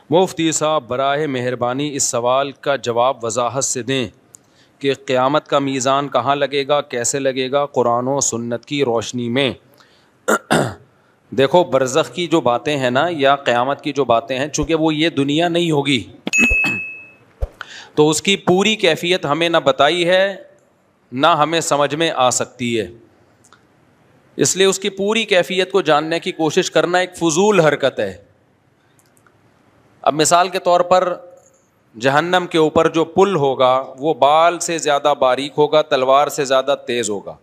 مفتی صاحب براہ مہربانی اس سوال کا جواب وضاحت سے دیں کہ قیامت کا میزان کہاں لگے گا, کیسے لگے گا قرآن و سنت کی روشنی میں. دیکھو برزخ کی جو باتیں ہیں نا یا قیامت کی جو باتیں ہیں, چونکہ وہ یہ دنیا نہیں ہوگی تو اس کی پوری کیفیت ہمیں نہ بتائی ہے نہ ہمیں سمجھ میں آ سکتی ہے. اس لیے اس کی پوری کیفیت کو جاننے کی کوشش کرنا ایک فضول حرکت ہے. اب مثال کے طور پر جہنم کے اوپر جو پل ہوگا وہ بال سے زیادہ باریک ہوگا, تلوار سے زیادہ تیز ہوگا.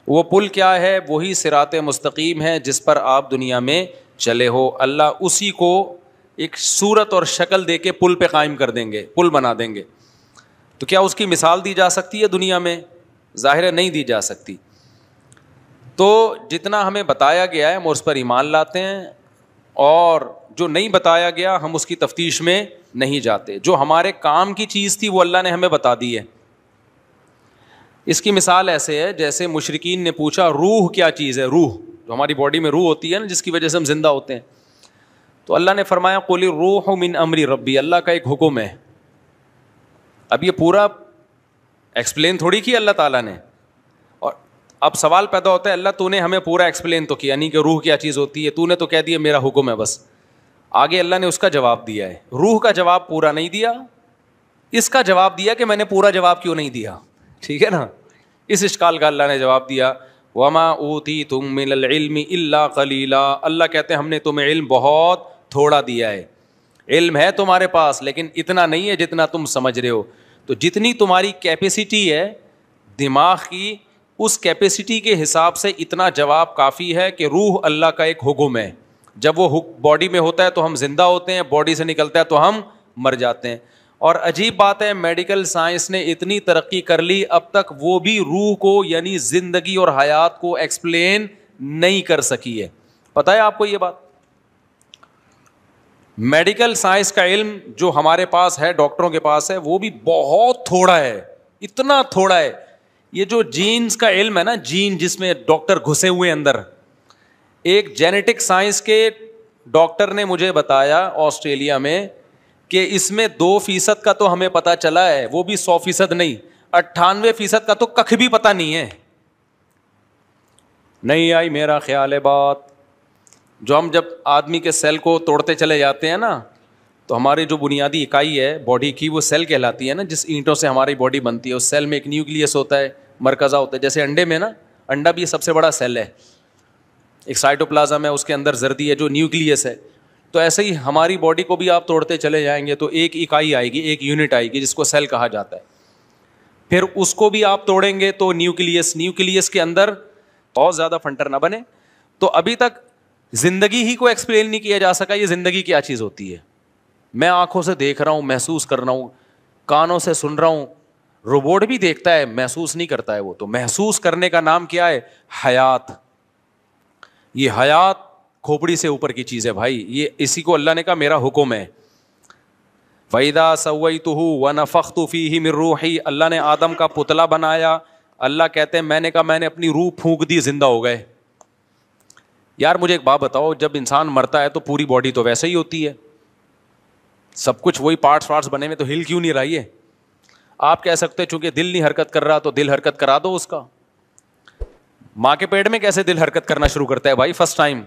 وہ پل کیا ہے؟ وہی صراط مستقیم ہے جس پر آپ دنیا میں چلے ہو. اللہ اسی کو ایک صورت اور شکل دے کے پل پہ قائم کر دیں گے, پل بنا دیں گے. تو کیا اس کی مثال دی جا سکتی ہے دنیا میں؟ ظاہر ہے نہیں دی جا سکتی. تو جتنا ہمیں بتایا گیا ہے ہم اس پر ایمان لاتے ہیں, اور جو نہیں بتایا گیا ہم اس کی تفتیش میں نہیں جاتے. جو ہمارے کام کی چیز تھی وہ اللہ نے ہمیں بتا دی ہے. اس کی مثال ایسے ہے جیسے مشرکین نے پوچھا روح کیا چیز ہے؟ روح جو ہماری باڈی میں روح ہوتی ہے نا, جس کی وجہ سے ہم زندہ ہوتے ہیں. تو اللہ نے فرمایا قل الروح من امر ربی, اللہ کا ایک حکم ہے. اب یہ پورا ایکسپلین تھوڑی کیا اللہ تعالیٰ نے, اور اب سوال پیدا ہوتا ہے اللہ تو نے ہمیں پورا ایکسپلین تو کیا نہیں کہ روح کیا چیز ہوتی ہے, تو نے تو کہہ دیا میرا حکم ہے بس. آگے اللہ نے اس کا جواب دیا ہے. روح کا جواب پورا نہیں دیا, اس کا جواب دیا کہ میں نے پورا جواب کیوں نہیں دیا. ٹھیک ہے نا, اس اشکال کا اللہ نے جواب دیا وما اوتیتم من العلم الا قلیلا. اللہ کہتے ہیں ہم نے تمہیں علم بہت تھوڑا دیا ہے. علم ہے تمہارے پاس لیکن اتنا نہیں ہے جتنا تم سمجھ رہے ہو. تو جتنی تمہاری کیپیسٹی ہے دماغ کی, اس کیپیسٹی کے حساب سے اتنا جواب کافی ہے کہ روح اللہ کا ایک حکم ہے. جب وہ باڈی میں ہوتا ہے تو ہم زندہ ہوتے ہیں, باڈی سے نکلتا ہے تو ہم مر جاتے ہیں. اور عجیب بات ہے میڈیکل سائنس نے اتنی ترقی کر لی, اب تک وہ بھی روح کو یعنی زندگی اور حیات کو ایکسپلین نہیں کر سکی ہے. پتہ ہے آپ کو یہ بات؟ میڈیکل سائنس کا علم جو ہمارے پاس ہے, ڈاکٹروں کے پاس ہے, وہ بھی بہت تھوڑا ہے, اتنا تھوڑا ہے. یہ جو جینز کا علم ہے نا, جین جس میں ڈاکٹر گھسے ہوئے اندر, ایک جینیٹک سائنس کے ڈاکٹر نے مجھے بتایا آسٹریلیا میں کہ اس میں 2% کا تو ہمیں پتا چلا ہے, وہ بھی 100% نہیں, 98% کا تو کخ بھی پتا نہیں ہے. نہیں آئی میرا خیال ہے بات. جو ہم جب آدمی کے سیل کو توڑتے چلے جاتے ہیں نا, تو ہماری جو بنیادی اکائی ہے باڈی کی وہ سیل کہلاتی ہے نا, جس اینٹوں سے ہماری باڈی بنتی ہے. اس سیل میں ایک نیوکلیس ہوتا ہے, مرکزہ ہوتا ہے, جیسے انڈے میں نا, انڈا بھی سب سے بڑا سیل ہے, ایک سائٹوپلازم ہے, اس کے اندر زردی ہے جو نیوکلیس ہے. تو ایسے ہی ہماری باڈی کو بھی آپ توڑتے چلے جائیں گے تو ایک اکائی آئے گی, ایک یونٹ آئے گی جس کو سیل کہا جاتا ہے. پھر اس کو بھی آپ توڑیں گے تو نیوکلیس کے اندر بہت زیادہ فنٹر نہ بنے. تو ابھی تک زندگی ہی کو ایکسپلین نہیں کیا جا سکا یہ زندگی کیا چیز ہوتی ہے. میں آنکھوں سے دیکھ رہا ہوں, محسوس کر رہا ہوں, کانوں سے سن رہا ہوں, روبوٹ بھی دیکھتا ہے, محسوس نہیں کرتا ہے. وہ تو محسوس کرنے کا نام کیا ہے؟ حیات. یہ حیات کھوپڑی سے اوپر کی چیز ہے بھائی. یہ اسی کو اللہ نے کہا میرا حکم ہے. فَإِذَا سَوَّيْتُهُ وَنَفَخْتُ فِيهِ مِن رُوحِي. اللہ نے آدم کا پتلا بنایا. اللہ کہتے ہیں میں نے کہا میں نے اپنی روح پھونک دی, زندہ ہو گئے. یار مجھے ایک بات بتاؤ, جب انسان مرتا ہے تو پوری باڈی تو ویسے ہی ہوتی ہے, سب کچھ وہی پارٹس بنے ہوئے, تو ہل کیوں نہیں رہی ہے؟ آپ کہہ سکتے چونکہ دل نہیں حرکت کر رہا تو دل حرکت کرا دو اس کا. ماں کے پیٹ میں کیسے دل حرکت کرنا شروع کرتا ہے بھائی فرسٹ ٹائم؟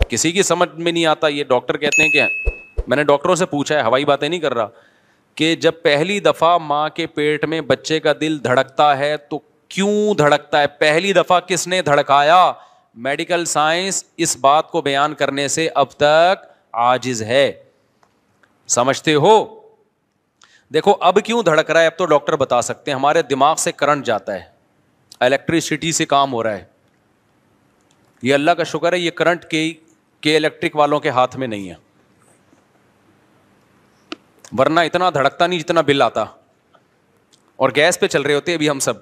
کسی کی سمجھ میں نہیں آتا. یہ ڈاکٹر کہتے ہیں کہ میں نے ڈاکٹروں سے پوچھا ہے, ہوائی باتیں نہیں کر رہا, کہ جب پہلی دفعہ ماں کے پیٹ میں بچے کا دل دھڑکتا ہے تو کیوں دھڑکتا ہے, پہلی دفعہ کس نے دھڑکایا؟ میڈیکل سائنس اس بات کو بیان کرنے سے اب تک عاجز ہے. سمجھتے ہو؟ دیکھو اب کیوں دھڑک رہا ہے اب تو ڈاکٹر بتا سکتے ہیں. ہمارے دماغ سے کرنٹ جاتا ہے, الیکٹریسٹی سے کام ہو رہا ہے. یہ اللہ کا شکر ہے, یہ کرنٹ کے الیکٹرک والوں کے ہاتھ میں نہیں ہے, ورنہ اتنا دھڑکتا نہیں جتنا بل آتا. اور گیس پہ چل رہے ہوتے ابھی ہم سب.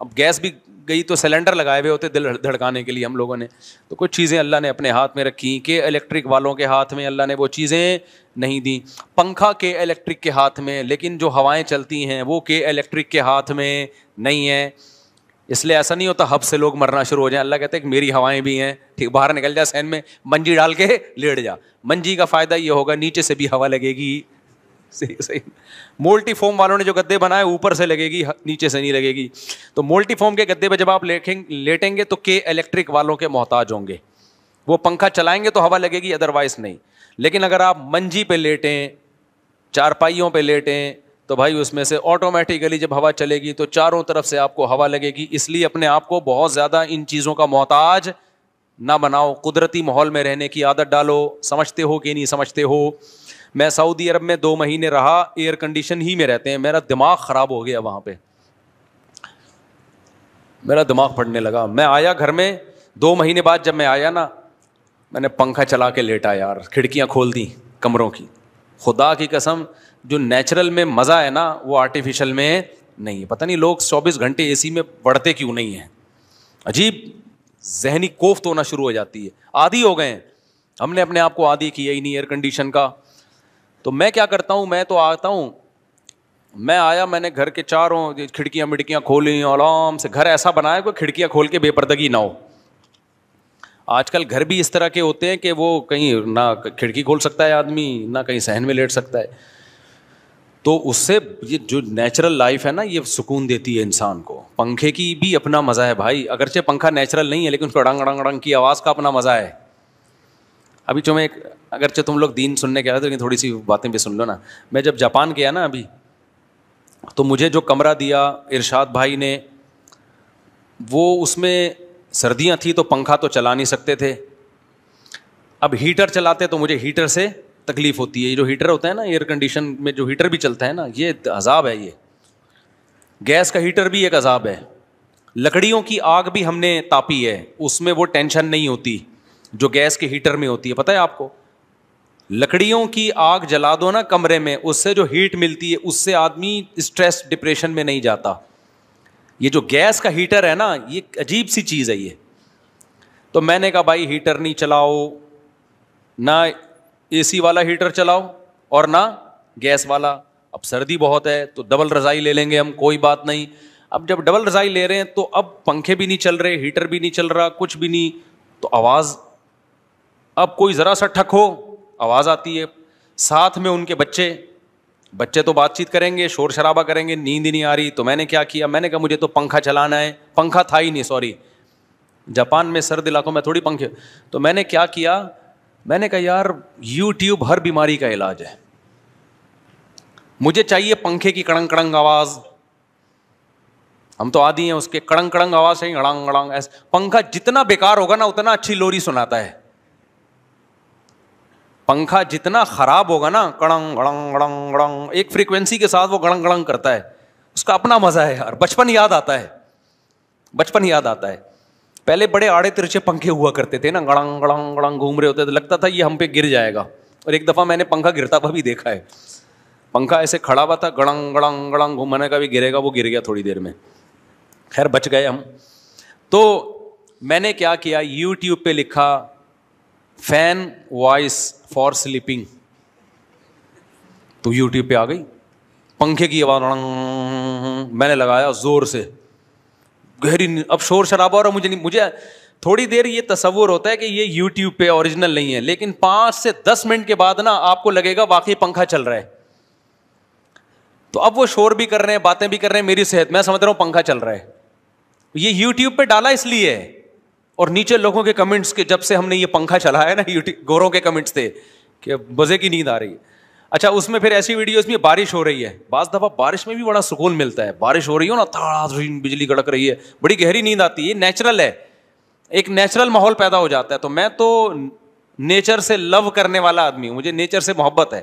اب گیس بھی گئی تو سلنڈر لگائے ہوئے ہوتے دل دھڑکانے کے لیے ہم لوگوں نے. تو کچھ چیزیں اللہ نے اپنے ہاتھ میں رکھی کہ الیکٹرک والوں کے ہاتھ میں اللہ نے وہ چیزیں نہیں دی. پنکھا کے الیکٹرک کے ہاتھ میں, لیکن جو ہوائیں چلتی ہیں وہ کے الیکٹرک کے ہاتھ میں نہیں ہے. اس لیے ایسا نہیں ہوتا ہب سے لوگ مرنا شروع ہو جائیں. اللہ کہتے ہیں کہ میری ہوائیں بھی ہیں, ٹھیک ٹھیک, باہر نکل جا سین میں, منجی ڈال کے لیٹ جا. منجی کا فائدہ یہ ہوگا نیچے سے بھی ہوا لگے گی. صحیح. مولٹی فوم والوں نے جو گدے بنائے اوپر سے لگے گی, نیچے سے نہیں لگے گی. تو مولٹی فوم کے گدے پہ جب آپ لیٹیں گے تو کے الیکٹرک والوں کے محتاج ہوں گے, وہ پنکھا چلائیں گے تو ہوا لگے گی, ادروائز نہیں. لیکن اگر آپ منجی پہ لیٹیں, چارپائیوں پہ لیٹیں, تو بھائی اس میں سے آٹومیٹیکلی جب ہوا چلے گی تو چاروں طرف سے آپ کو ہوا لگے گی. اس لیے اپنے آپ کو بہت زیادہ ان چیزوں کا محتاج نہ بناؤ, قدرتی ماحول میں رہنے کی عادت ڈالو. سمجھتے ہو کہ نہیں سمجھتے ہو؟ میں سعودی عرب میں 2 مہینے رہا, ایئر کنڈیشن ہی میں رہتے ہیں, میرا دماغ خراب ہو گیا وہاں پہ, میرا دماغ پھٹنے لگا. میں آیا گھر میں 2 مہینے بعد, جب میں آیا نا, میں نے پنکھا چلا کے لیٹا یار, کھڑکیاں کھول دی کمروں کی. خدا کی قسم, جو نیچرل میں مزہ ہے نا وہ آرٹیفیشل میں نہیں ہے. پتہ نہیں لوگ 24 گھنٹے اے سی میں پڑھتے کیوں نہیں ہیں, عجیب ذہنی کوفت ہونا شروع ہو جاتی ہے. عادی ہو گئے ہیں, ہم نے اپنے آپ کو عادی کیا ہی نہیں ایئر کنڈیشن کا. تو میں کیا کرتا ہوں, میں تو آتا ہوں, میں آیا, میں نے گھر کے چاروں کھڑکیاں مڑکیاں کھولی آرام سے. گھر ایسا بنایا کوئی کھڑکیاں کھول کے بے پردگی نہ ہو. آج کل گھر بھی اس طرح کے ہوتے ہیں کہ وہ کہیں نہ کھڑکی کھول سکتا ہے آدمی, نہ کہیں صحن میں لیٹ سکتا ہے. تو اس سے یہ جو نیچرل لائف ہے نا یہ سکون دیتی ہے انسان کو. پنکھے کی بھی اپنا مزہ ہے بھائی, اگرچہ پنکھا نیچرل نہیں ہے لیکن اس کو ڈنگ ڈنگ ڈنگ کی آواز کا اپنا مزہ ہے. ابھی جو میں اگرچہ تم لوگ دین سننے کے آئے تھے لیکن تھوڑی سی باتیں بھی سن لو نا. میں جب جاپان گیا نا ابھی, تو مجھے جو کمرہ دیا ارشاد بھائی نے, وہ اس میں سردیاں تھیں تو پنکھا تو چلا نہیں سکتے تھے. اب ہیٹر چلاتے تو مجھے ہیٹر سے تکلیف ہوتی ہے. یہ جو ہیٹر ہوتا ہے نا ایئر کنڈیشن میں, جو ہیٹر بھی چلتا ہے نا, یہ عذاب ہے. یہ گیس کا ہیٹر بھی ایک عذاب ہے. لکڑیوں کی آگ بھی ہم نے تاپی ہے, اس میں وہ ٹینشن نہیں ہوتی جو گیس کے ہیٹر میں ہوتی ہے. پتہ ہے آپ کو, لکڑیوں کی آگ جلا دو نا کمرے میں, اس سے جو ہیٹ ملتی ہے اس سے آدمی اسٹریس ڈپریشن میں نہیں جاتا. یہ جو گیس کا ہیٹر ہے نا یہ عجیب سی چیز ہے یہ. تو میں نے کہا بھائی ہیٹر نہیں چلاؤ, نہ اے سی والا ہیٹر چلاؤ اور نہ گیس والا. اب سردی بہت ہے تو ڈبل رضائی لے لیں گے ہم, کوئی بات نہیں. اب جب ڈبل رضائی لے رہے ہیں تو اب پنکھے بھی نہیں چل رہے, ہیٹر بھی نہیں چل رہا, کچھ بھی نہیں, تو آواز, اب کوئی ذرا سا ٹھک ہو آواز آتی ہے. ساتھ میں ان کے بچے تو بات چیت کریں گے, شور شرابہ کریں گے, نیند ہی نہیں آ رہی. تو میں نے کیا کیا, میں نے کہا مجھے تو پنکھا چلانا ہے. پنکھا تھا ہی نہیں, سوری, جاپان میں سرد علاقوں میں تھوڑی پنکھے. تو میں نے کیا کیا, میں نے کہا یار یوٹیوب ہر بیماری کا علاج ہے, مجھے چاہیے پنکھے کی کڑنگ کڑنگ آواز. ہم تو عادی ہیں اس کے کڑنگ کڑنگ آواز سے, گڑنگ گڑنگ ایسے. پنکھا جتنا بیکار ہوگا نا اتنا اچھی لوری سناتا ہے. پنکھا جتنا خراب ہوگا نا, کڑنگ گڑنگ گڑنگ گڑنگ ایک فریکوینسی کے ساتھ وہ گڑنگ گڑنگ کرتا ہے, اس کا اپنا مزہ ہے یار. بچپن یاد آتا ہے, بچپن یاد آتا ہے. پہلے بڑے آڑے ترچے پنکھے ہوا کرتے تھے نا, گڑنگ گڑنگ گڑنگ گھوم رہے ہوتے تھے, لگتا تھا یہ ہم پہ گر جائے گا. اور ایک دفعہ میں نے پنکھا گرتا ہوا بھی دیکھا ہے. پنکھا ایسے کھڑا ہوا تھا, گڑنگ گڑنگ گڑنگ گھومنے کا بھی گرے گا, وہ گر گیا تھوڑی دیر میں. خیر بچ گئے ہم. تو میں نے کیا کیا, یوٹیوب پہ لکھا فین وائس فار سلیپنگ, تو یوٹیوب پہ آ گئی پنکھے کی آواز. میں نے لگایا زور سے, گہری. اب شور شرابہ اور مجھے تھوڑی دیر یہ تصور ہوتا ہے کہ یہ یوٹیوب پہ اوریجنل نہیں ہے, لیکن 5 سے 10 منٹ کے بعد نا آپ کو لگے گا واقعی پنکھا چل رہا ہے. تو اب وہ شور بھی کر رہے ہیں, باتیں بھی کر رہے ہیں, میری صحت, میں سمجھ رہا ہوں پنکھا چل رہا ہے. یہ یوٹیوب پہ ڈالا اس لیے ہے. اور نیچے لوگوں کے کمنٹس کے, جب سے ہم نے یہ پنکھا چلایا نا, یوٹیوب گوروں کے کمنٹس تھے کہ بزے کی نیند آ رہی ہے. اچھا اس میں پھر ایسی ویڈیوز میں بارش ہو رہی ہے, بعض دفعہ بارش میں بھی بڑا سکون ملتا ہے. بارش ہو رہی ہو نا, تھوڑا بجلی کڑک رہی ہے, بڑی گہری نیند آتی ہے. نیچرل ہے, ایک نیچرل ماحول پیدا ہو جاتا ہے. تو میں تو نیچر سے لو کرنے والا آدمی ہوں, مجھے نیچر سے محبت ہے.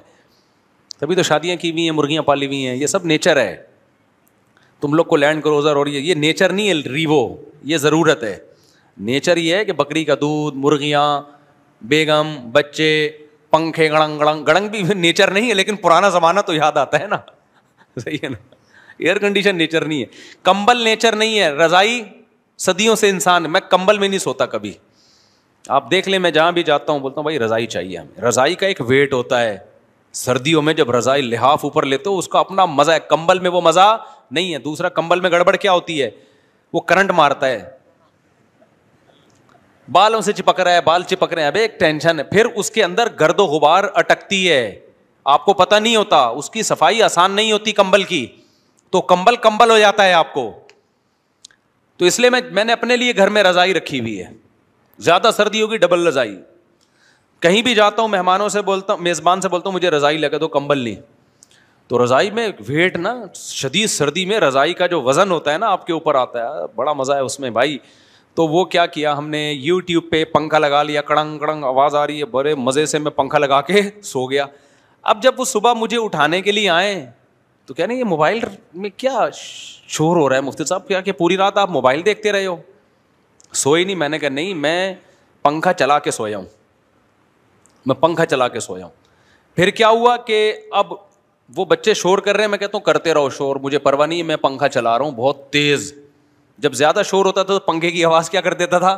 تبھی تو شادیاں کی ہوئی ہیں, مرغیاں پالی ہوئی ہیں, یہ سب نیچر ہے. تم لوگ کو لینڈ کروزر ہو رہی ہے, یہ نیچر نہیں ہے ریوو, یہ ضرورت ہے. نیچر یہ ہے کہ بکری کا دودھ, مرغیاں, بیگم, بچے, پنکھے, گڑنگ گڑنگ. گڑنگ بھی نیچر نہیں ہے لیکن پرانا زمانہ تو یاد آتا ہے نا, صحیح ہے نا. ایئر کنڈیشن نیچر نہیں ہے, کمبل نیچر نہیں ہے, رضائی صدیوں سے انسان, میں کمبل میں نہیں سوتا کبھی. آپ دیکھ لیں, میں جہاں بھی جاتا ہوں بولتا ہوں بھائی رضائی چاہیے ہمیں. رضائی کا ایک ویٹ ہوتا ہے, سردیوں میں جب رضائی لحاف اوپر لیتے ہو اس کا اپنا مزہ ہے, کمبل میں وہ مزہ نہیں ہے. دوسرا کمبل میں گڑبڑ کیا ہوتی ہے, وہ کرنٹ مارتا ہے. بالوں سے چپک رہا ہے, بال چپک رہے ہیں, ابے ایک ٹینشن ہے. پھر اس کے اندر گرد و غبار اٹکتی ہے, آپ کو پتہ نہیں ہوتا, اس کی صفائی آسان نہیں ہوتی کمبل کی, تو کمبل ہو جاتا ہے آپ کو. تو اس لیے میں نے اپنے لیے گھر میں رضائی رکھی ہوئی ہے, زیادہ سردی ہوگی ڈبل رضائی. کہیں بھی جاتا ہوں مہمانوں سے بولتا ہوں, میزبان سے بولتا ہوں مجھے رضائی لگا دو, کمبل نہیں. تو رضائی میں ویٹ نا, شدید سردی میں رضائی کا جو وزن ہوتا ہے نا آپ کے اوپر آتا ہے, بڑا مزہ ہے اس میں بھائی. تو وہ کیا کیا ہم نے, یوٹیوب پہ پنکھا لگا لیا, کڑنگ کڑنگ آواز آ رہی ہے, بڑے مزے سے میں پنکھا لگا کے سو گیا. اب جب وہ صبح مجھے اٹھانے کے لیے آئے تو کہہ رہے ہیں یہ موبائل میں کیا شور ہو رہا ہے مفتی صاحب, کیا کہ پوری رات آپ موبائل دیکھتے رہے ہو, سوئے نہیں. میں نے کہا نہیں, میں پنکھا چلا کے سویا ہوں, میں پنکھا چلا کے سویا ہوں. پھر کیا ہوا کہ اب وہ بچے شور کر رہے ہیں, میں کہتا ہوں کرتے رہو شور, مجھے پرواہ نہیں ہے, میں پنکھا چلا رہا ہوں بہت تیز. جب زیادہ شور ہوتا تھا تو پنکھے کی آواز کیا کر دیتا تھا,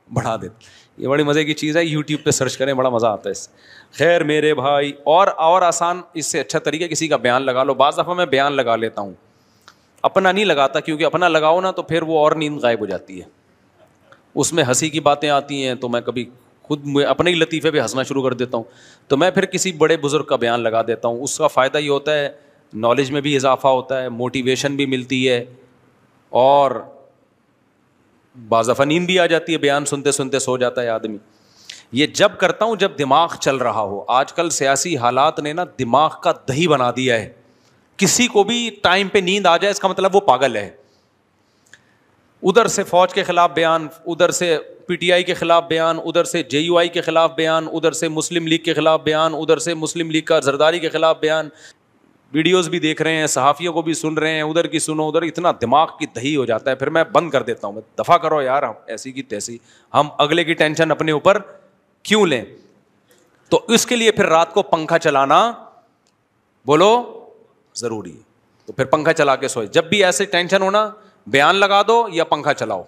بڑھا دیتا. یہ بڑی مزے کی چیز ہے, یوٹیوب پہ سرچ کریں, بڑا مزہ آتا ہے اس سے. خیر میرے بھائی, اور آسان اس سے اچھا طریقہ کسی کا بیان لگا لو. بعض دفعہ میں بیان لگا لیتا ہوں, اپنا نہیں لگاتا, کیونکہ اپنا لگاؤ نا تو پھر وہ اور نیند غائب ہو جاتی ہے, اس میں ہنسی کی باتیں آتی ہیں, تو میں کبھی خود اپنے ہی لطیفے پہ ہنسنا شروع کر دیتا ہوں. تو میں پھر کسی بڑے بزرگ کا بیان لگا دیتا ہوں. اس کا فائدہ یہ ہوتا ہے, نالج میں بھی اضافہ ہوتا ہے, موٹیویشن بھی ملتی ہے, اور بعض دفعہ نیند بھی آ جاتی ہے, بیان سنتے سنتے سو جاتا ہے آدمی. یہ جب کرتا ہوں جب دماغ چل رہا ہو. آج کل سیاسی حالات نے نا دماغ کا دہی بنا دیا ہے, کسی کو بھی ٹائم پہ نیند آ جائے اس کا مطلب وہ پاگل ہے. ادھر سے فوج کے خلاف بیان, ادھر سے پی ٹی آئی کے خلاف بیان, ادھر سے جے یو آئی کے خلاف بیان, ادھر سے مسلم لیگ کے خلاف بیان, ادھر سے مسلم لیگ کا زرداری کے خلاف بیان. ویڈیوز بھی دیکھ رہے ہیں, صحافیوں کو بھی سن رہے ہیں, ادھر کی سنو ادھر, اتنا دماغ کی دہی ہو جاتا ہے. پھر میں بند کر دیتا ہوں, دفع کرو یار, ہم ایسی کی تیسی, ہم اگلے کی ٹینشن اپنے اوپر کیوں لیں. تو اس کے لیے پھر رات کو پنکھا چلانا بولو ضروری ہے. تو پھر پنکھا چلا کے سوئے. جب بھی ایسے ٹینشن ہونا, بیان لگا دو یا پنکھا چلاؤ.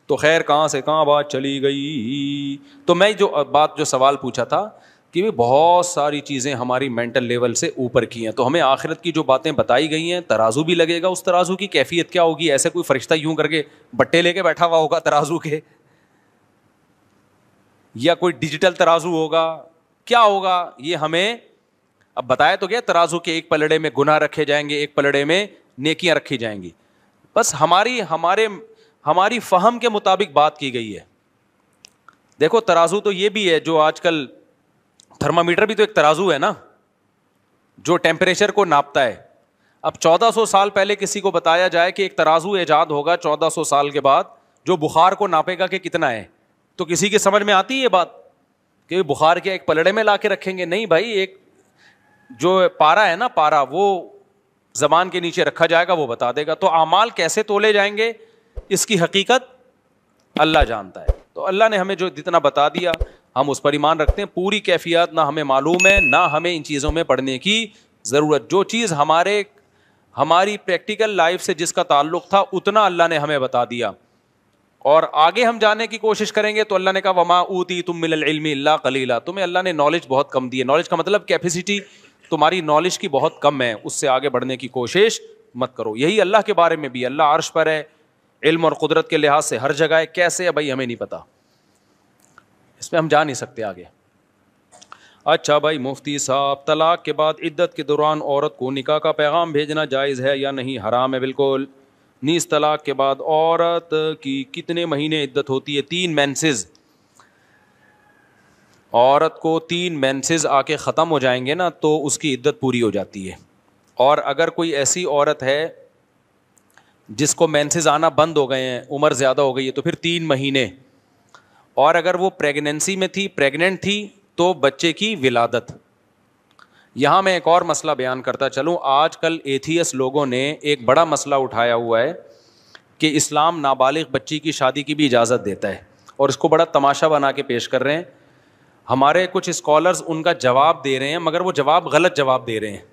تو خیر کہاں سے کہاں بات چلی گئی. تو میں جو سوال پوچھا تھا کہ بہت ساری چیزیں ہماری مینٹل لیول سے اوپر کی ہیں, تو ہمیں آخرت کی جو باتیں بتائی گئی ہیں, ترازو بھی لگے گا, اس ترازو کی کیفیت کیا ہوگی. ایسے کوئی فرشتہ یوں کر کے بٹے لے کے بیٹھا ہوا ہوگا ترازو کے, یا کوئی ڈیجیٹل ترازو ہوگا, کیا ہوگا یہ ہمیں اب بتایا تو گیا. ترازو کے ایک پلڑے میں گناہ رکھے جائیں گے, ایک پلڑے میں نیکیاں رکھی جائیں گی. بس ہماری فہم کے مطابق بات کی گئی ہے. دیکھو ترازو تو یہ بھی ہے جو آج کل تھرمامیٹر بھی تو ایک ترازو ہے نا, جو ٹیمپریچر کو ناپتا ہے. اب 1400 سال پہلے کسی کو بتایا جائے کہ ایک ترازو ایجاد ہوگا 1400 سال کے بعد جو بخار کو ناپے گا کہ کتنا ہے, تو کسی کی سمجھ میں آتی ہے یہ بات کہ بخار کیا ایک پلڑے میں لا کے رکھیں گے. نہیں بھائی, ایک جو پارا ہے نا, پارا وہ زبان کے نیچے رکھا جائے گا, وہ بتا دے گا. تو اعمال کیسے تولے جائیں گے اس کی حقیقت اللہ جانتا ہے. تو اللہ نے ہمیں جو جتنا بتا دیا ہم اس پر ایمان رکھتے ہیں. پوری کیفیات نہ ہمیں معلوم ہے, نہ ہمیں ان چیزوں میں پڑھنے کی ضرورت. جو چیز ہماری پریکٹیکل لائف سے جس کا تعلق تھا اتنا اللہ نے ہمیں بتا دیا, اور آگے ہم جانے کی کوشش کریں گے. تو اللہ نے کہا وما اوتیتم من العلم الا قلیلا, تمہیں اللہ نے نالج بہت کم دی ہے. نالج کا مطلب کیپیسٹی تمہاری نالج کی بہت کم ہے, اس سے آگے بڑھنے کی کوشش مت کرو. یہی اللہ کے بارے میں بھی, اللہ عرش پر ہے, علم اور قدرت کے لحاظ سے ہر جگہ ہے. کیسے ہے بھائی ہمیں نہیں پتا, اس میں ہم جا نہیں سکتے آگے. اچھا بھائی مفتی صاحب, طلاق کے بعد عدت کے دوران عورت کو نکاح کا پیغام بھیجنا جائز ہے یا نہیں؟ حرام ہے بالکل. نیز طلاق کے بعد عورت کی کتنے مہینے عدت ہوتی ہے؟ 3 مینسز. عورت کو 3 مینسز آ کے ختم ہو جائیں گے نا تو اس کی عدت پوری ہو جاتی ہے. اور اگر کوئی ایسی عورت ہے جس کو مینسز آنا بند ہو گئے ہیں, عمر زیادہ ہو گئی ہے, تو پھر 3 مہینے. اور اگر وہ پریگننسی میں تھی, پریگننٹ تھی, تو بچے کی ولادت. یہاں میں ایک اور مسئلہ بیان کرتا چلوں. آج کل ایتھیس لوگوں نے ایک بڑا مسئلہ اٹھایا ہوا ہے کہ اسلام نابالغ بچی کی شادی کی بھی اجازت دیتا ہے, اور اس کو بڑا تماشا بنا کے پیش کر رہے ہیں. ہمارے کچھ اسکالرز ان کا جواب دے رہے ہیں, مگر وہ جواب غلط جواب دے رہے ہیں.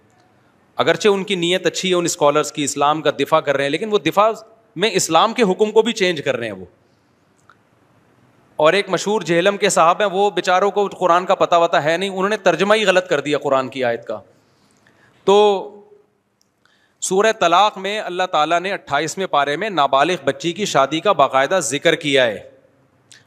اگرچہ ان کی نیت اچھی ہے ان اسکالرز کی, اسلام کا دفاع کر رہے ہیں, لیکن وہ دفاع میں اسلام کے حکم کو بھی چینج کر رہے ہیں وہ. اور ایک مشہور جہلم کے صاحب ہیں, وہ بیچاروں کو قرآن کا پتہ وتا ہے نہیں, انہوں نے ترجمہ ہی غلط کر دیا قرآن کی آیت کا. تو سورہ طلاق میں اللہ تعالیٰ نے 28ویں پارے میں نابالغ بچی کی شادی کا باقاعدہ ذکر کیا ہے,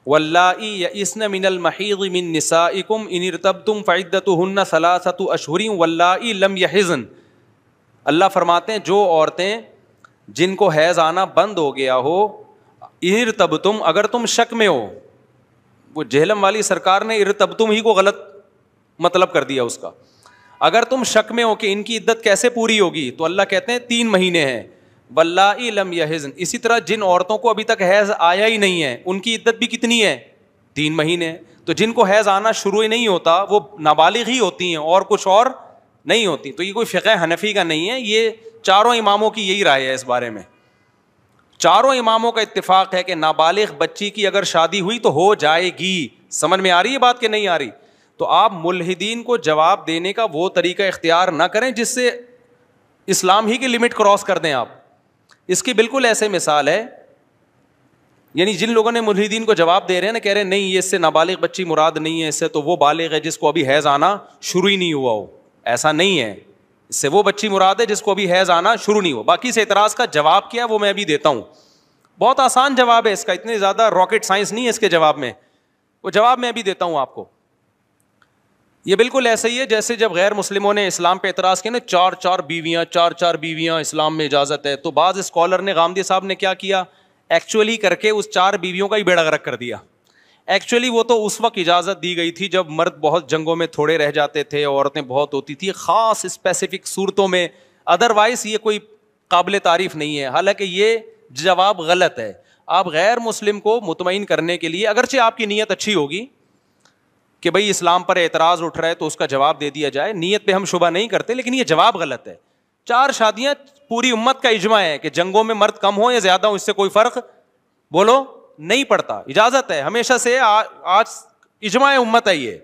واللائی یئسن من المحیض من نسائکم ان ارتبتم فعدتہن ثلاثۃ اشہر واللائی لم یحضن. اللہ فرماتے ہیں جو عورتیں جن کو حیض آنا بند ہو گیا ہو، ان ارتبتم اگر تم شک میں ہو، وہ جہلم والی سرکار نے ارتبتم ہی کو غلط مطلب کر دیا اس کا، اگر تم شک میں ہو کہ ان کی عدت کیسے پوری ہوگی تو اللہ کہتے ہیں 3 مہینے ہیں. واللائی لم یحضن، اسی طرح جن عورتوں کو ابھی تک حیض آیا ہی نہیں ہے ان کی عدت بھی کتنی ہے؟ 3 مہینے. تو جن کو حیض آنا شروع ہی نہیں ہوتا وہ نابالغ ہی ہوتی ہیں اور کچھ اور نہیں ہوتی. تو یہ کوئی فقہ حنفی کا نہیں ہے، یہ چاروں اماموں کی یہی رائے ہے اس بارے میں. چاروں اماموں کا اتفاق ہے کہ نابالغ بچی کی اگر شادی ہوئی تو ہو جائے گی. سمجھ میں آ رہی ہے بات کہ نہیں آ رہی؟ تو آپ ملحدین کو جواب دینے کا وہ طریقہ اختیار نہ کریں جس سے اسلام ہی کی لمٹ کراس کر دیں آپ. اس کی بالکل ایسے مثال ہے، یعنی جن لوگوں نے ملحدین کو جواب دے رہے ہیں نا، کہہ رہے ہیں نہیں یہ اس سے نابالغ بچی مراد نہیں ہے، اس سے تو وہ بالغ ہے جس کو ابھی حیض آنا شروع ہی نہیں ہوا ہو. ایسا نہیں ہے، اس سے وہ بچی مراد ہے جس کو ابھی حیض آنا شروع نہیں ہوا. باقی سے اعتراض کا جواب کیا وہ میں ابھی دیتا ہوں، بہت آسان جواب ہے اس کا، اتنے زیادہ راکٹ سائنس نہیں ہے اس کے جواب میں، وہ جواب میں ابھی دیتا ہوں آپ کو. یہ بالکل ایسا ہی ہے جیسے جب غیر مسلموں نے اسلام پہ اعتراض کیا نا، 4 بیویاں اسلام میں اجازت ہے، تو بعض اسکالر نے، غامدی صاحب نے کیا کیا، ایکچولی کر کے اس 4 بیویوں کا ہی بیڑا غرق کر دیا. ایکچولی وہ تو اس وقت اجازت دی گئی تھی جب مرد بہت جنگوں میں تھوڑے رہ جاتے تھے، عورتیں بہت ہوتی تھی خاص اسپیسیفک صورتوں میں، ادروائز یہ کوئی قابل تعریف نہیں ہے. حالانکہ یہ جواب غلط ہے. آپ غیر مسلم کو مطمئن کرنے کے لیے، اگرچہ آپ کی نیت اچھی ہوگی کہ بھئی اسلام پر اعتراض اٹھ رہا ہے تو اس کا جواب دے دیا جائے، نیت پہ ہم شبہ نہیں کرتے، لیکن یہ جواب غلط ہے. 4 شادیاں پوری امت کا اجماع ہے کہ جنگوں میں مرد کم ہو یا زیادہ ہو اس سے کوئی فرق بولو نہیں پڑتا، اجازت ہے ہمیشہ سے، آج اجماع امت ہے یہ.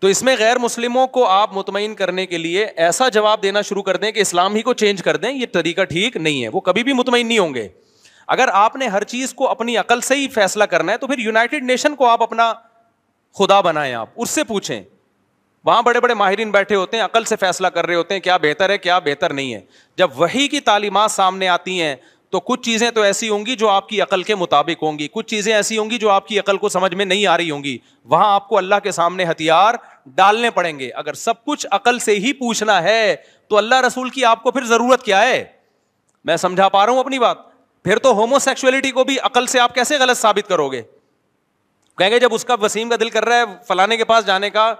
تو اس میں غیر مسلموں کو آپ مطمئن کرنے کے لیے ایسا جواب دینا شروع کر دیں کہ اسلام ہی کو چینج کر دیں، یہ طریقہ ٹھیک نہیں ہے. وہ کبھی بھی مطمئن نہیں ہوں گے. اگر آپ نے ہر چیز کو اپنی عقل سے ہی فیصلہ کرنا ہے تو پھر یونائٹڈ نیشن کو آپ اپنا خدا بنائیں، آپ اس سے پوچھیں، وہاں بڑے بڑے ماہرین بیٹھے ہوتے ہیں، عقل سے فیصلہ کر رہے ہوتے ہیں کیا بہتر ہے کیا بہتر نہیں ہے. جب وحی کی تعلیمات سامنے آتی ہیں تو کچھ چیزیں تو ایسی ہوں گی جو آپ کی عقل کے مطابق ہوں گی، کچھ چیزیں ایسی ہوں گی جو آپ کی عقل کو سمجھ میں نہیں آ رہی ہوں گی. وہاں آپ کو اللہ کے سامنے ہتھیار ڈالنے پڑیں گے. اگر سب کچھ عقل سے ہی پوچھنا ہے تو اللہ رسول کی آپ کو پھر ضرورت کیا ہے؟ میں سمجھا پا رہا ہوں اپنی بات؟ پھر تو ہومو سیکسولیٹی کو بھی عقل سے آپ کیسے غلط ثابت کرو گے؟ کہیں گے جب اس کا وسیم کا دل کر رہا ہے فلانے کے پاس جانے کا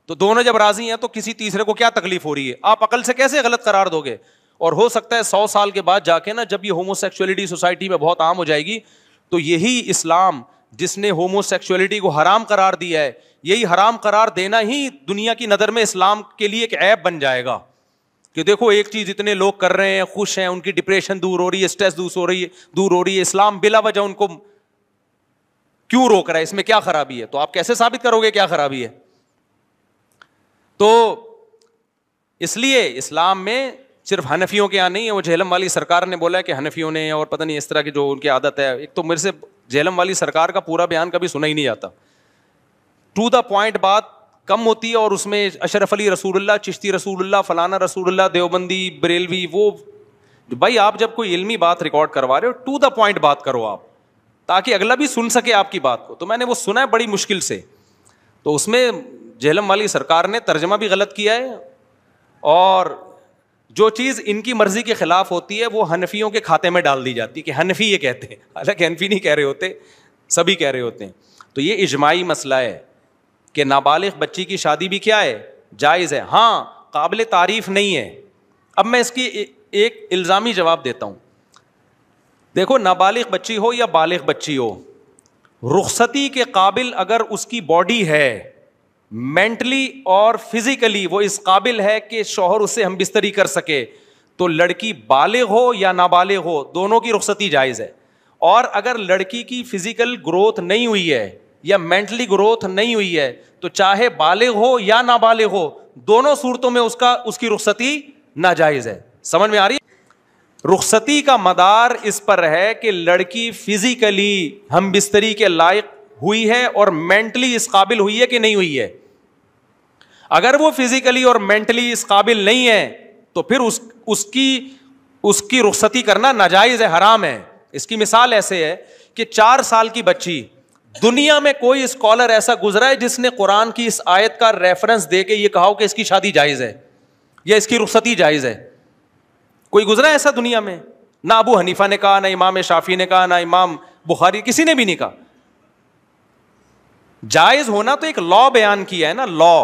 تو دونوں جب راضی ہیں تو کسی تیسرے کو کیا تکلیف ہو رہی ہے؟ آپ عقل سے کیسے غلط قرار دو گے؟ اور ہو سکتا ہے 100 سال کے بعد جا کے نا جب یہ ہومو سیکسولیٹی سوسائٹی میں بہت عام ہو جائے گی تو یہی اسلام جس نے ہومو سیکسولیٹی کو حرام قرار دیا ہے، یہی حرام قرار دینا ہی دنیا کی نظر میں اسلام کے لیے ایک عیب بن جائے گا کہ دیکھو ایک چیز اتنے لوگ کر رہے ہیں، خوش ہیں، ان کی ڈپریشن دور ہو رہی ہے، اسٹریس دور ہو رہی ہے، اسلام بلا وجہ ان کو کیوں روک رہا ہے؟ اس میں کیا خرابی ہے؟ تو آپ کیسے ثابت کرو گے کیا خرابی ہے؟ تو اس لیے اسلام میں صرف حنفیوں کے یہاں نہیں ہے. وہ جہلم والی سرکار نے بولا ہے کہ حنفیوں نے اور پتہ نہیں اس طرح کی جو ان کی عادت ہے. ایک تو میرے سے جہلم والی سرکار کا پورا بیان کبھی سنا ہی نہیں جاتا، ٹو دا پوائنٹ بات کم ہوتی ہے اور اس میں اشرف علی رسول اللہ، چشتی رسول اللہ، فلانا رسول اللہ، دیوبندی، بریلوی، وہ بھائی آپ جب کوئی علمی بات ریکارڈ کروا رہے ہو ٹو دا پوائنٹ بات کرو آپ، تاکہ اگلا بھی سن سکے آپ کی بات کو. تو میں نے وہ سنا ہے بڑی مشکل سے. تو اس میں جہلم والی سرکار نے ترجمہ بھی غلط کیا ہے، اور جو چیز ان کی مرضی کے خلاف ہوتی ہے وہ حنفیوں کے کھاتے میں ڈال دی جاتی ہے کہ حنفی یہ کہتے ہیں، حالانکہ حنفی نہیں کہہ رہے ہوتے، سبھی کہہ رہے ہوتے ہیں. تو یہ اجماعی مسئلہ ہے کہ نابالغ بچی کی شادی بھی کیا ہے؟ جائز ہے. ہاں قابل تعریف نہیں ہے. اب میں اس کی ایک الزامی جواب دیتا ہوں. دیکھو نابالغ بچی ہو یا بالغ بچی ہو، رخصتی کے قابل اگر اس کی باڈی ہے، مینٹلی اور فزیکلی وہ اس قابل ہے کہ شوہر اس سے ہم بستری کر سکے، تو لڑکی بالغ ہو یا نابالغ ہو دونوں کی رخصتی جائز ہے. اور اگر لڑکی کی فزیکل گروتھ نہیں ہوئی ہے یا مینٹلی گروتھ نہیں ہوئی ہے تو چاہے بالغ ہو یا نابالغ ہو دونوں صورتوں میں اس کی رخصتی ناجائز ہے. سمجھ میں آ رہی ہے؟ رخصتی کا مدار اس پر ہے کہ لڑکی فزیکلی ہم بستری کے لائق ہوئی ہے اور مینٹلی اس قابل ہوئی ہے کہ نہیں ہوئی ہے. اگر وہ فزیکلی اور مینٹلی اس قابل نہیں ہے تو پھر اس کی رخصتی کرنا ناجائز ہے، حرام ہے. اس کی مثال ایسے ہے کہ 4 سال کی بچی دنیا میں کوئی اسکالر ایسا گزرا ہے جس نے قرآن کی اس آیت کا ریفرنس دے کے یہ کہا ہو کہ اس کی شادی جائز ہے یا اس کی رخصتی جائز ہے؟ کوئی گزرا ہے ایسا دنیا میں؟ نہ ابو حنیفہ نے کہا، نہ امام شافعی نے کہا، نہ امام بخاری، کسی نے بھی نہیں کہا. جائز ہونا تو ایک لا بیان کیا ہے نا، لا.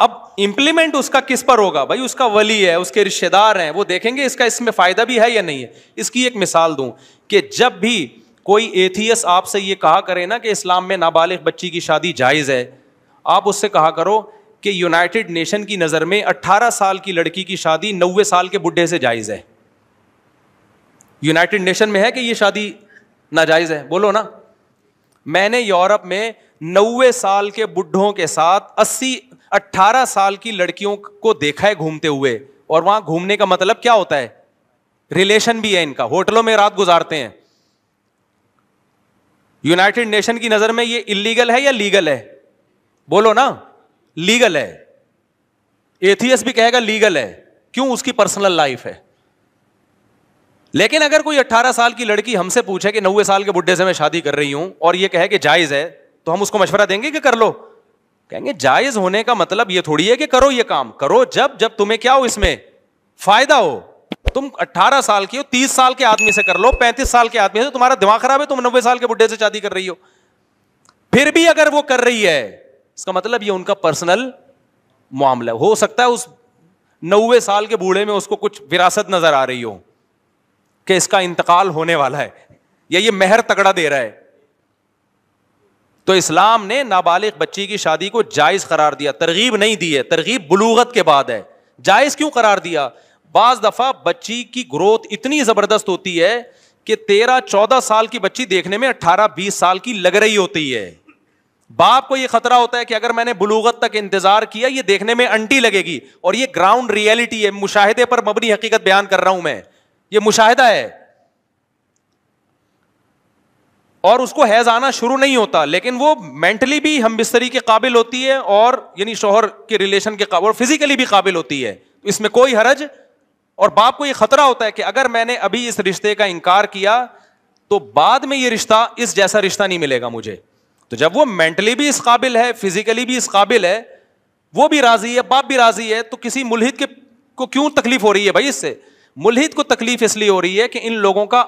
اب امپلیمنٹ اس کا کس پر ہوگا بھائی؟ اس کا ولی ہے، اس کے رشتہ دار ہیں، وہ دیکھیں گے اس میں فائدہ بھی ہے یا نہیں ہے. اس کی ایک مثال دوں کہ جب بھی کوئی ایتھیس آپ سے یہ کہا کرے نا کہ اسلام میں نابالغ بچی کی شادی جائز ہے، آپ اس سے کہا کرو کہ یونائٹڈ نیشن کی نظر میں 18 سال کی لڑکی کی شادی 90 سال کے بڈھے سے جائز ہے. یونائٹڈ نیشن میں ہے کہ یہ شادی ناجائز ہے؟ بولو نا. میں نے یورپ میں 90 سال کے بڈھوں کے ساتھ 18 سال کی لڑکیوں کو دیکھا ہے گھومتے ہوئے. اور وہاں گھومنے کا مطلب کیا ہوتا ہے؟ ریلیشن بھی ہے ان کا، ہوٹلوں میں رات گزارتے ہیں. یونائٹڈ نیشن کی نظر میں یہ اللیگل ہے یا لیگل ہے؟ بولو نا. لیگل ہے. ایتھیس بھی کہے گا لیگل ہے. کیوں؟ اس کی پرسنل لائف ہے. لیکن اگر کوئی 18 سال کی لڑکی ہم سے پوچھے کہ 90 سال کے بڈھے سے میں شادی کر رہی ہوں اور یہ کہے کہ جائز ہے، تو ہم اس کو مشورہ دیں گے کہ کر لو؟ کہیں گے جائز ہونے کا مطلب یہ تھوڑی ہے کہ کرو یہ کام. کرو جب تمہیں کیا ہو، اس میں فائدہ ہو. تم 18 سال کی ہو، 30 سال کے آدمی سے کر لو، 35 سال کے آدمی سے. تمہارا دماغ خراب ہے، تم 90 سال کے بڈھے سے شادی کر رہی ہو. پھر بھی اگر وہ کر رہی ہے، اس کا مطلب یہ ان کا پرسنل معاملہ. ہو سکتا ہے اس 90 سال کے بوڑھے میں اس کو کچھ وراثت نظر آ رہی ہو کہ اس کا انتقال ہونے والا ہے، یا یہ مہر تگڑا دے رہا ہے. تو اسلام نے نابالغ بچی کی شادی کو جائز قرار دیا، ترغیب نہیں دی ہے. ترغیب بلوغت کے بعد ہے. جائز کیوں قرار دیا؟ بعض دفعہ بچی کی گروتھ اتنی زبردست ہوتی ہے کہ 13-14 سال کی بچی دیکھنے میں 18-20 سال کی لگ رہی ہوتی ہے. باپ کو یہ خطرہ ہوتا ہے کہ اگر میں نے بلوغت تک انتظار کیا، یہ دیکھنے میں انٹی لگے گی. اور یہ گراؤنڈ ریئلٹی ہے، مشاہدے پر مبنی حقیقت بیان کر رہا ہوں میں، یہ مشاہدہ ہے. اور اس کو حیض آنا شروع نہیں ہوتا، لیکن وہ مینٹلی بھی ہم بستری کے قابل ہوتی ہے، اور یعنی شوہر کے ریلیشن کے قابل، اور فزیکلی بھی قابل ہوتی ہے. اس میں کوئی حرج. اور باپ کو یہ خطرہ ہوتا ہے کہ اگر میں نے ابھی اس رشتے کا انکار کیا تو بعد میں یہ رشتہ اس جیسا رشتہ نہیں ملے گا مجھے. تو جب وہ مینٹلی بھی اس قابل ہے، فزیکلی بھی اس قابل ہے، وہ بھی راضی ہے، باپ بھی راضی ہے، تو کسی ملحد کو کیوں تکلیف ہو رہی ہے بھائی؟ اس سے ملحد کو تکلیف اس لیے ہو رہی ہے کہ ان لوگوں کا